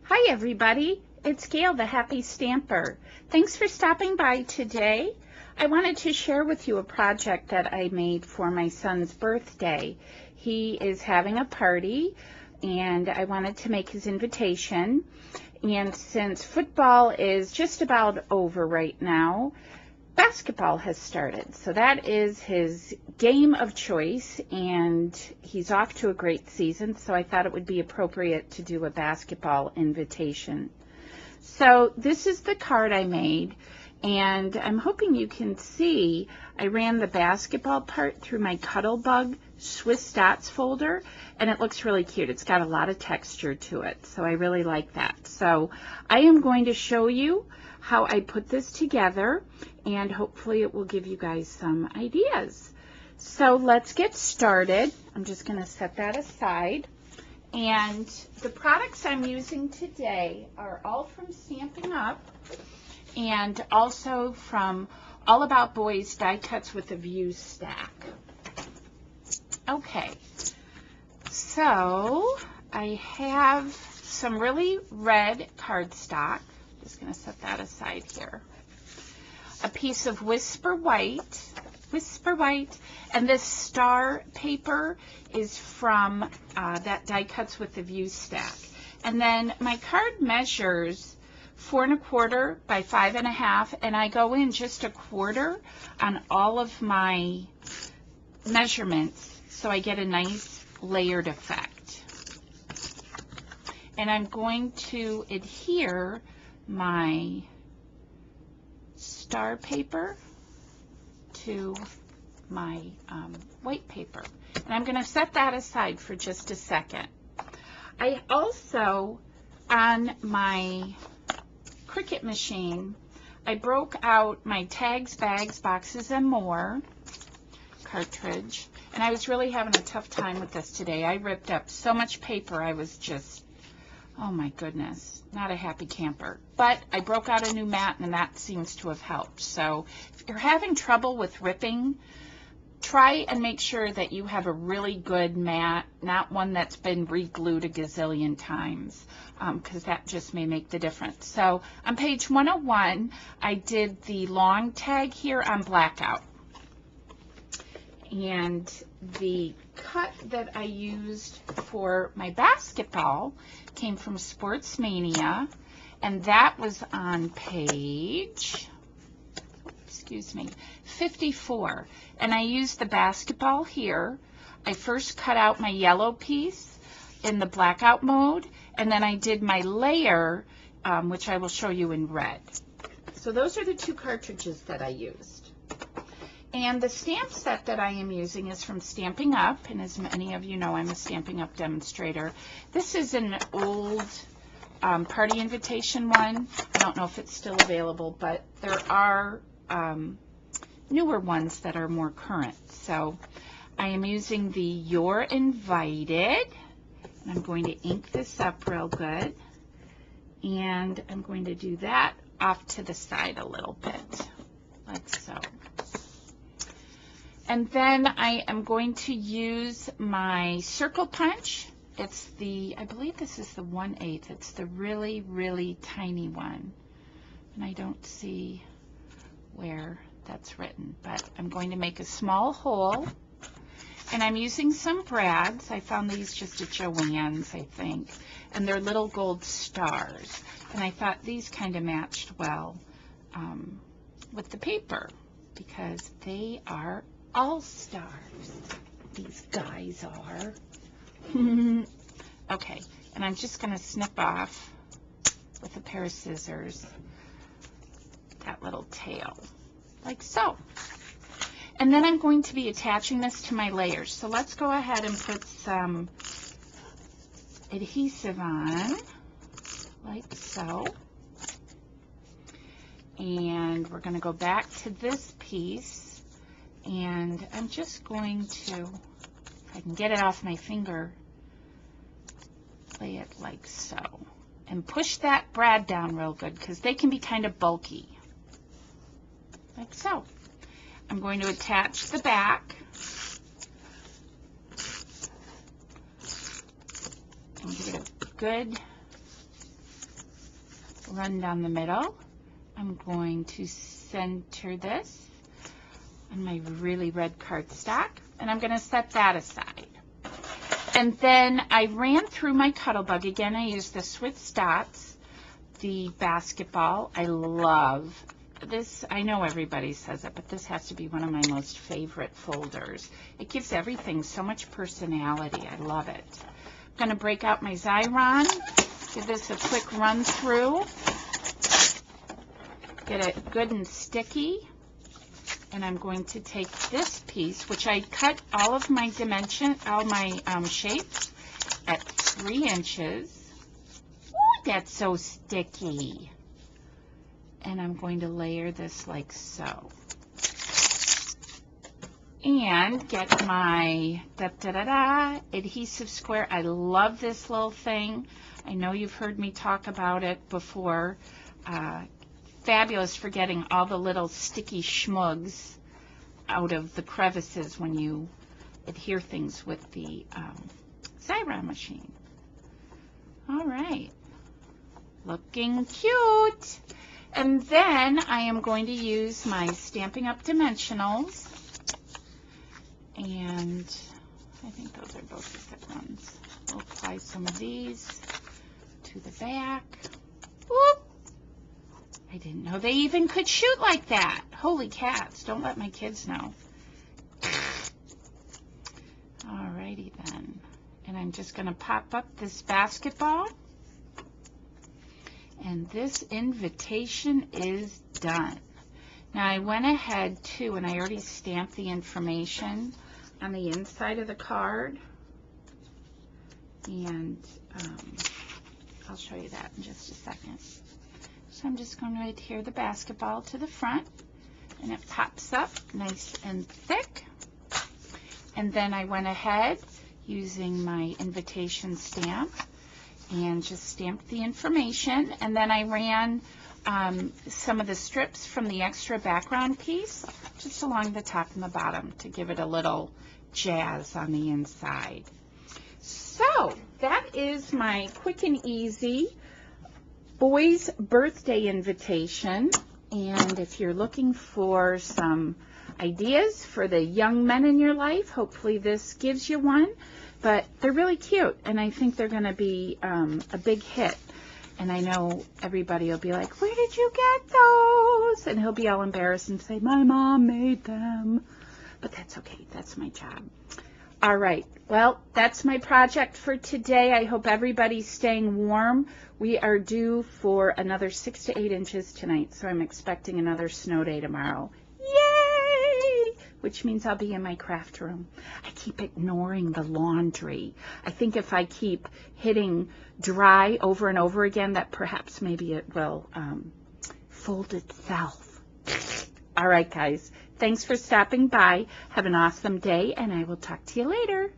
Hi everybody, it's Gail the Happy Stamper. Thanks for stopping by today. I wanted to share with you a project that I made for my son's birthday. He is having a party and I wanted to make his invitation. And since football is just about over right now, basketball has started. So that is his game of choice, and he's off to a great season, so I thought it would be appropriate to do a basketball invitation. So this is the card I made, and I'm hoping you can see I ran the basketball part through my Cuttlebug Swiss Dots folder, and it looks really cute. It's got a lot of texture to it, so I really like that. So I am going to show you how I put this together, and hopefully it will give you guys some ideas. So let's get started. I'm just going to set that aside. And the products I'm using today are all from Stampin' Up! And also from All About Boys Die Cuts with a View stack. Okay, so I have some really red cardstock. Just going to set that aside here. A piece of Whisper White, and this star paper is from that Die Cuts with the View stack. And then my card measures 4 1/4 by 5 1/2, and I go in just a quarter on all of my measurements, so I get a nice layered effect. And I'm going to adhere my star paper to my white paper. And I'm going to set that aside for just a second. I also, on my Cricut machine, I broke out my Tags, Bags, Boxes, and More cartridge. And I was really having a tough time with this today. I ripped up so much paper, I was just, oh my goodness, not a happy camper. But I broke out a new mat, and that seems to have helped. So if you're having trouble with ripping, try and make sure that you have a really good mat, not one that's been re-glued a gazillion times, because that just may make the difference. So on page 101, I did the long tag here on blackout. And the cut that I used for my basketball came from Sports Mania, and that was on page, excuse me, 54. And I used the basketball here. I first cut out my yellow piece in the blackout mode, and then I did my layer, which I will show you in red. So those are the two cartridges that I used. And the stamp set that I am using is from Stampin' Up! And as many of you know, I'm a Stampin' Up! Demonstrator. This is an old party invitation one. I don't know if it's still available, but there are newer ones that are more current. So I am using the You're Invited. And I'm going to ink this up real good. And I'm going to do that off to the side a little bit, like so. And then I am going to use my circle punch. It's the, I believe this is the 1/8. It's the really, really tiny one. And I don't see where that's written, but I'm going to make a small hole. And I'm using some brads. I found these just at Joann's, I think. And they're little gold stars. And I thought these kind of matched well with the paper, because they are all-stars. These guys are. Okay, and I'm just going to snip off with a pair of scissors that little tail, like so. And then I'm going to be attaching this to my layers. So let's go ahead and put some adhesive on, like so. And we're going to go back to this piece. And I'm just going to, if I can get it off my finger, lay it like so. And push that brad down real good, because they can be kind of bulky. Like so. I'm going to attach the back. And give it a good run down the middle. I'm going to center this on my really red cardstock, and I'm going to set that aside. And then I ran through my Cuttlebug. Again, I used the Swiss dots, the basketball. I love this. I know everybody says it, but this has to be one of my most favorite folders. It gives everything so much personality. I love it. I'm going to break out my Xyron, give this a quick run through. Get it good and sticky, and I'm going to take this piece, which I cut all of my shapes at 3 inches. Ooh, that's so sticky. And I'm going to layer this like so. And get my adhesive square. I love this little thing. I know you've heard me talk about it before. Fabulous for getting all the little sticky schmugs out of the crevices when you adhere things with the Xyron machine. All right, looking cute. And then I am going to use my Stampin' Up! Dimensionals, and I think those are both the thick ones. We'll apply some of these to the back. Whoop! I didn't know they even could shoot like that. Holy cats, don't let my kids know. Alrighty then. And I'm just going to pop up this basketball. And this invitation is done. Now I went ahead too, and I already stamped the information on the inside of the card. And I'll show you that in just a second. So I'm just going to adhere the basketball to the front, and it pops up nice and thick. And then I went ahead using my invitation stamp and just stamped the information, and then I ran some of the strips from the extra background piece just along the top and the bottom to give it a little jazz on the inside. So that is my quick and easy boys' birthday invitation, and if you're looking for some ideas for the young men in your life, hopefully this gives you one. But they're really cute, and I think they're going to be a big hit. And I know everybody will be like, where did you get those? And he'll be all embarrassed and say, my mom made them. But that's okay. That's my job. All right. Well, that's my project for today. I hope everybody's staying warm. We are due for another 6 to 8 inches tonight, so I'm expecting another snow day tomorrow. Yay! Which means I'll be in my craft room. I keep ignoring the laundry. I think if I keep hitting dry over and over again, that perhaps maybe it will fold itself. All right, guys. Thanks for stopping by. Have an awesome day, and I will talk to you later.